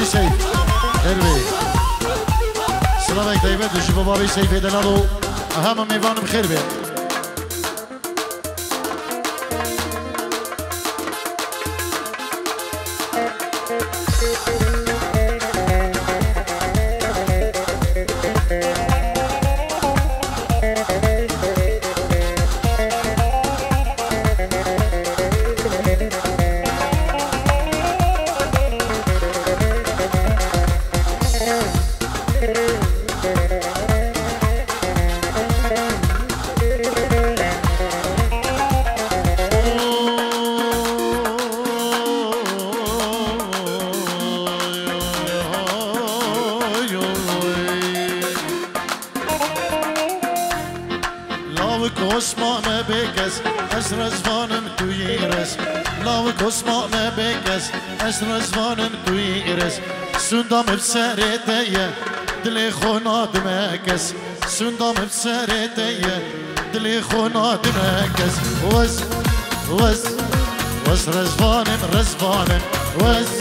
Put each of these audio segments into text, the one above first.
سيف هروي سلام عليك دايما تجيبوا بابي سيف دلالو أهم ميفان بخير بيه Osman'a bekes, esrazvanım tuyires. Lavuk Osman'a bekes, esrazvanım tuyires. Sundam hep sereteye, dili khona demekes. Sundam hep sereteye, dili khona demekes. Was razvanim, razvanim. Was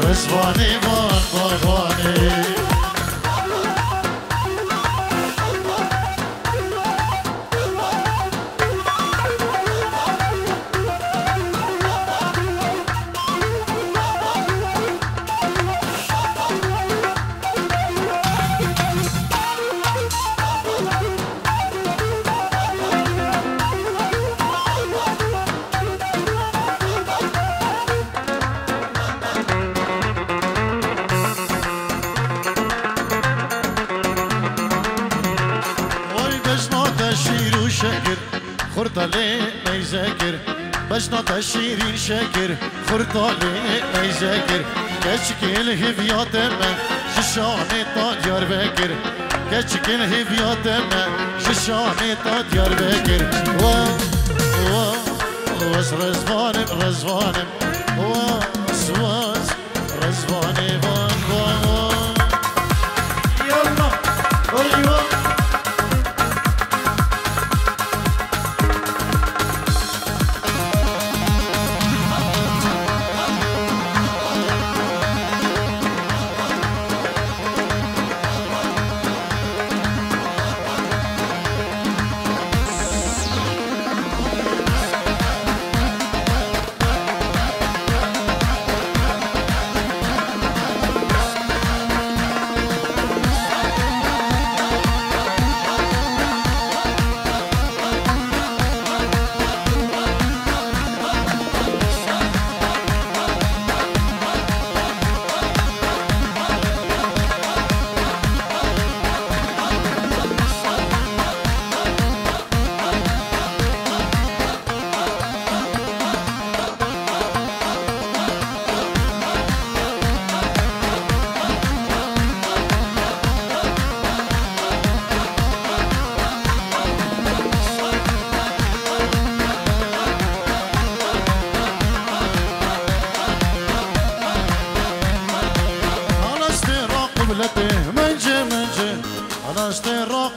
razvanim, razvanim. خردالي ما يذاكر بجنا تشيرين شاكر خردالي ما يذاكر كشكل هفيات من ششاني تا ديار بكر كشكل هفيات من ششاني تا ديار بكر واس رزوانم رزوانم واس رزواني وان يلا ايوه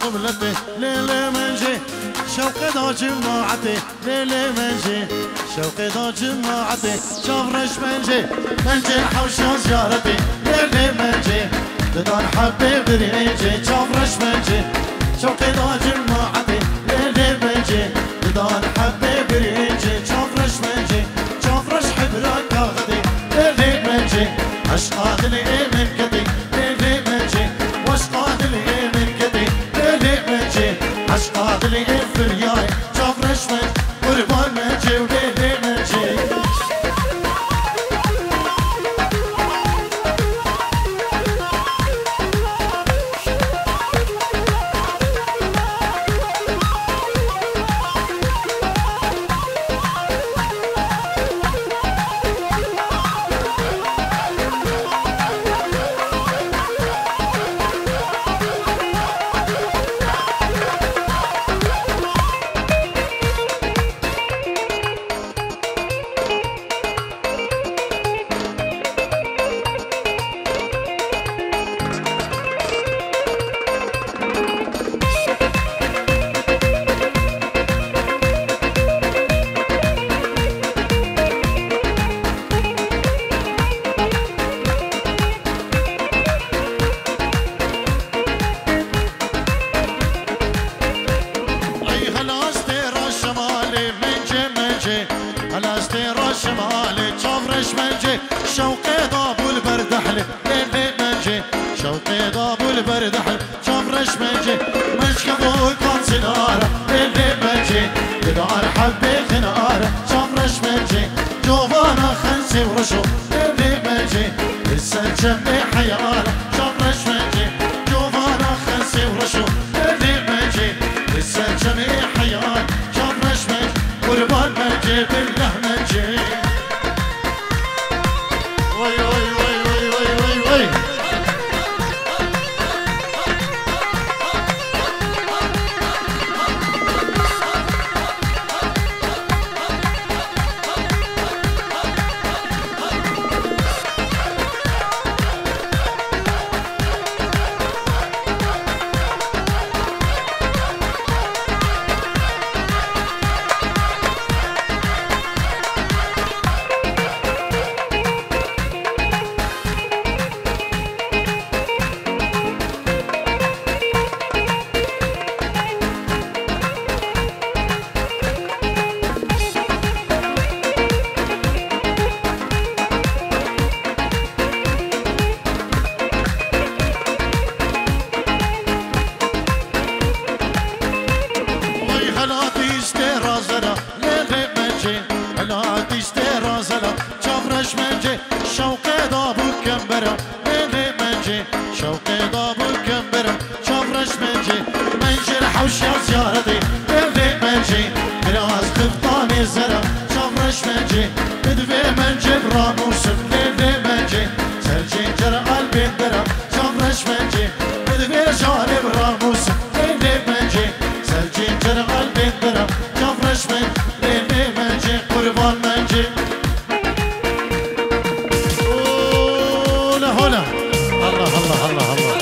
قبلتي ليلة منجي شوقي دا جماعتي ليلة منجي شوقي دا جماعتي شافرش منجي حوشان زيارتي ليلة منجي ددان حبيب دريجي شافرش منجي شوقي دا جماعتي ليلة منجي ددان حبيب دريجي شافرش منجي شافرش حبرك اخذي ليلة منجي عشقات لي من كتي ليلة منجي واشقات لي من كتي عشقا شادلی فریای چافرش من قربان منجی و لیلی منجی شمالي تشافرش منجي شوقي ضابو البردحلي ليلي منجي شوقي ضابو البردحلي تشافرش منجي مشكبو كان سنارة ليلي منجي بدار حبي خنارة تشافرش منجي جوانا خنسي ورشو ليلي منجي لسه جنبي حيارة تشافرش منجي جوانا خنسي ورشو ليلي منجي لسه جنبي حيارة تشافرش منجي قربان منجي بالله منجي وي وي وي وي وي وي وي شوقي ضابو كمبرة ليلي منجي شوقي ضابو كمبرة شافرش منجي منجي رحوش يا زيارتي ليلي منجي براس خفطاني زرع شافرش منجي بدفي منجي براموسم ليلي منجي سرجي جرى قلبي درع شافرش منجي بدفي جاني براموسم ليلي منجي سرجي جرى قلبي درع شافرش منجي ليلي منجي قربان منجي هنا الله الله الله الله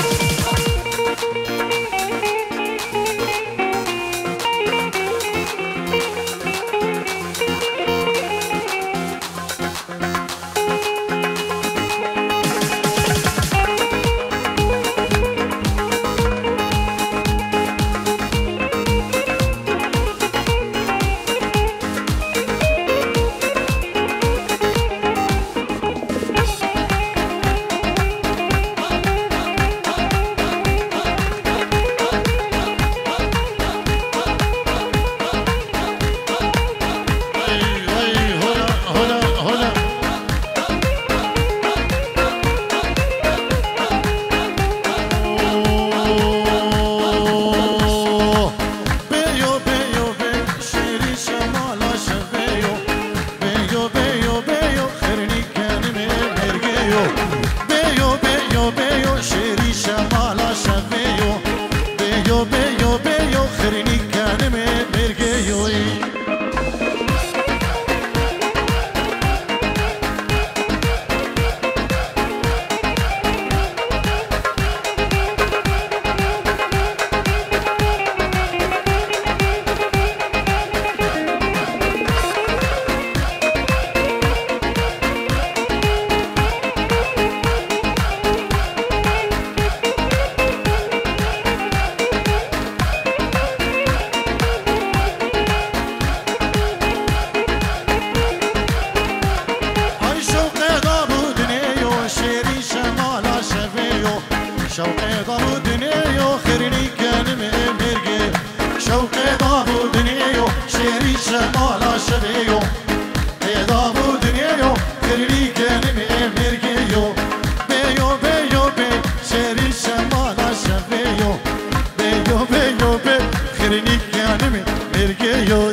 خرني كانمي مرقيو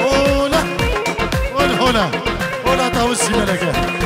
اولا والهولا ولا طاوسي ملكه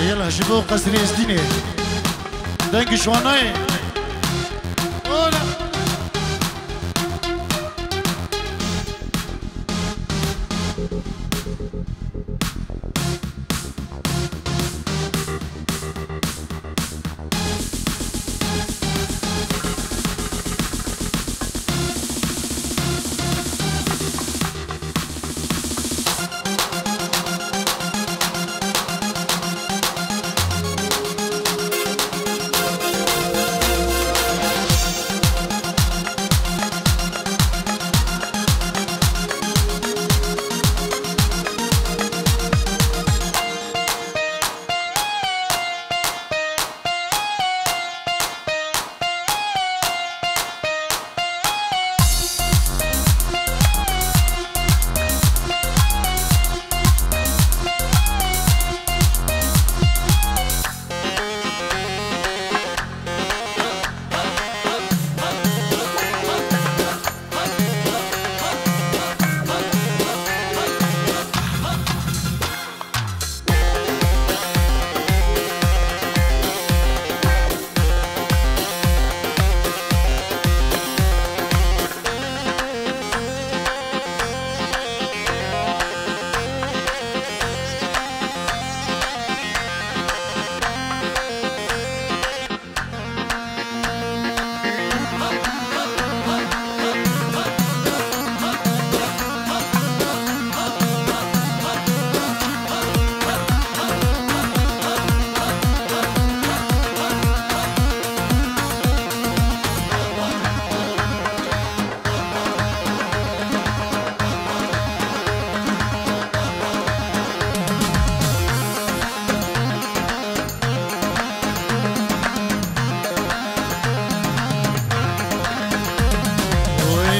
يلا شوفوا قصر يزديني دنك شواناي اولا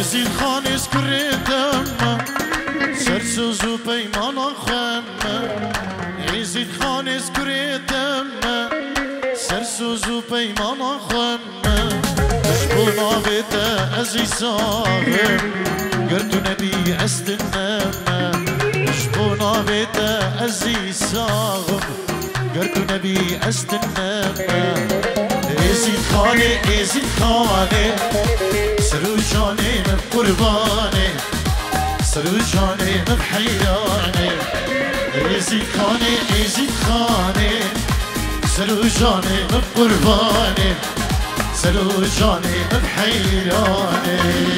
يزيد خانس كريتم سرسوزو بيمان خم يزيد خانس كريتم سرسوزو بيمان خم بشبونا بيتا أزي صاغم قرتو نبي أستنم بشبونا بيتا أزي صاغم قرتو نبي أستنم يزيد خاني يزيد خاني سروجاني من قرباني سروجاني من حيراني يزيد خاني يزيد خاني سروجاني من قرباني سروجاني من حيراني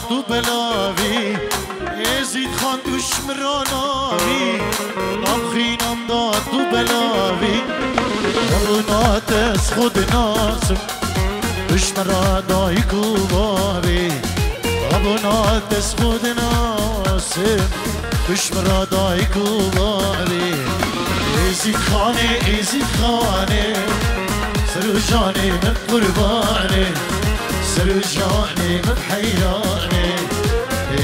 تو بلاوی یزید خان دشمراناوی نام خینم داد تو بلاوی نبونات از خود ناسم دشمرانای کوباوی نبونات از خود ناسم دشمرانای کوباوی یزید خانه سر جاني من قرباني سر جاني من حيراني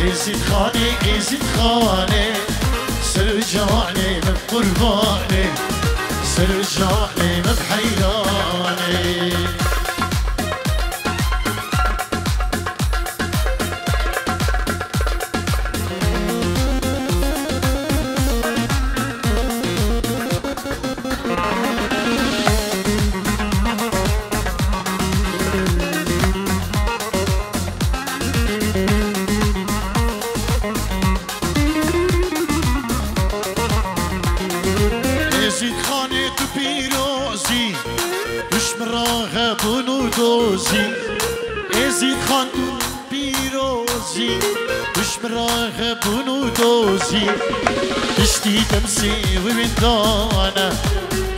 يزيد خاني سر جاني من قرباني سر جاني من حيراني ازید خان تو پیروزی دشمراه بونو دوزی اشتی تمسی و وندانه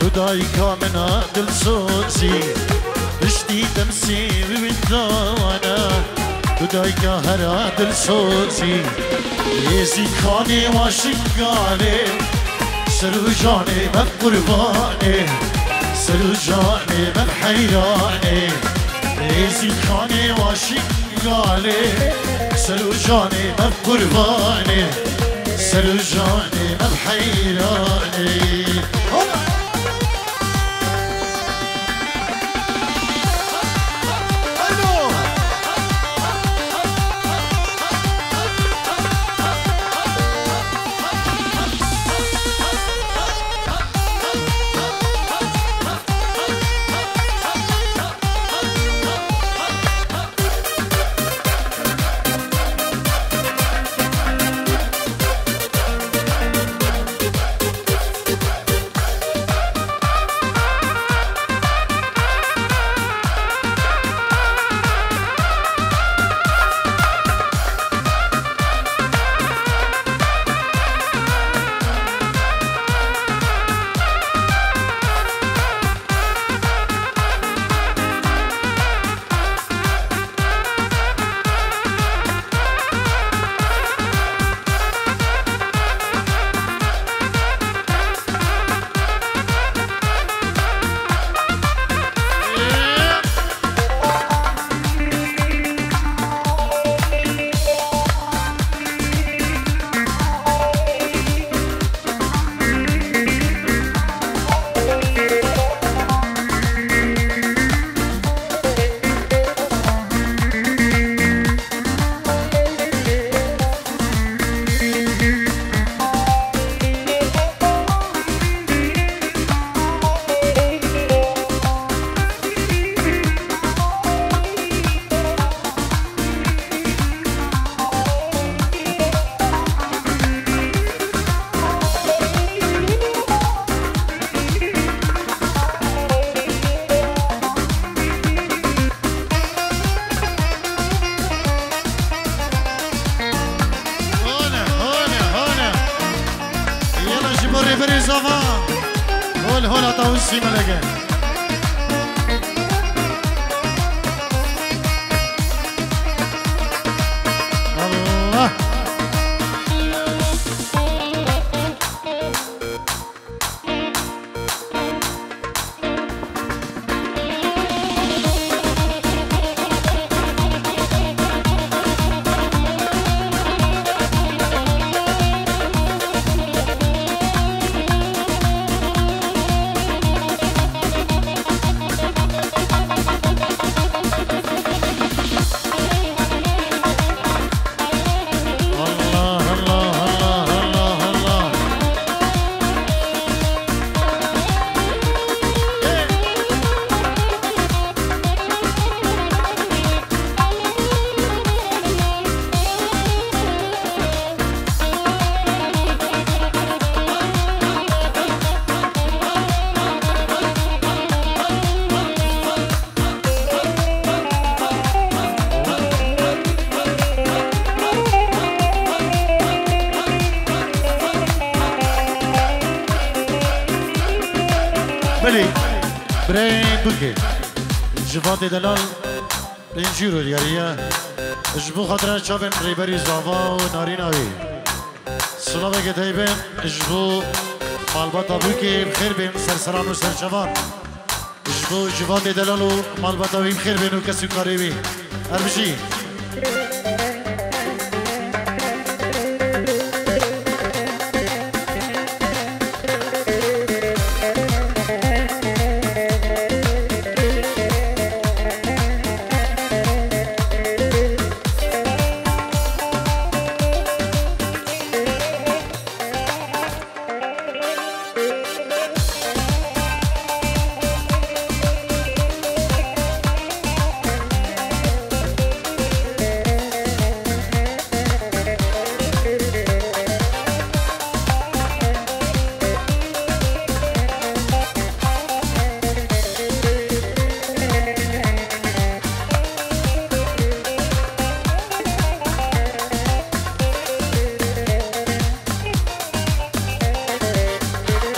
خدای کامنا دل سوزی اشتی تمسی و وندانه خدای کامنا دل سوزی ازید خانی واشنگانه سر جانه من قربانه سر جانه من حیرانه يزيد خاني واشنقالي سلو جاني من قرباني سلو جاني من حيراني هلا طاوسي ملقا الله بلي برين دوكي جفات دلال بنجيرو اليارية اجبو خاطر شافن ريبري زافا ونارين اوي سلامك دايبن اجبو مالباتا بوكي بخير بين سرسران وسرشفان اجبو جفات دلالو مالباتا بخير بين وكسو قريبي اربجي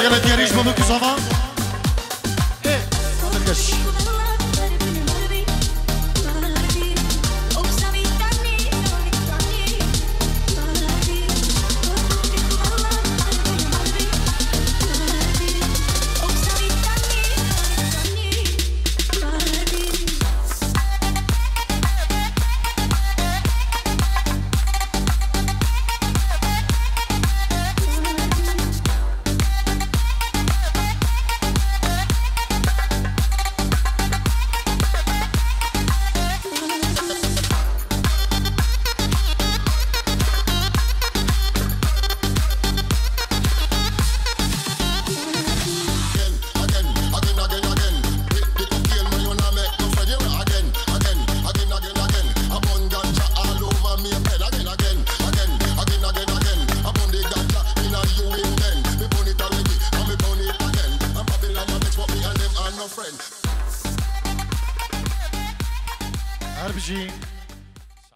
يلا ديريش بابوك زافا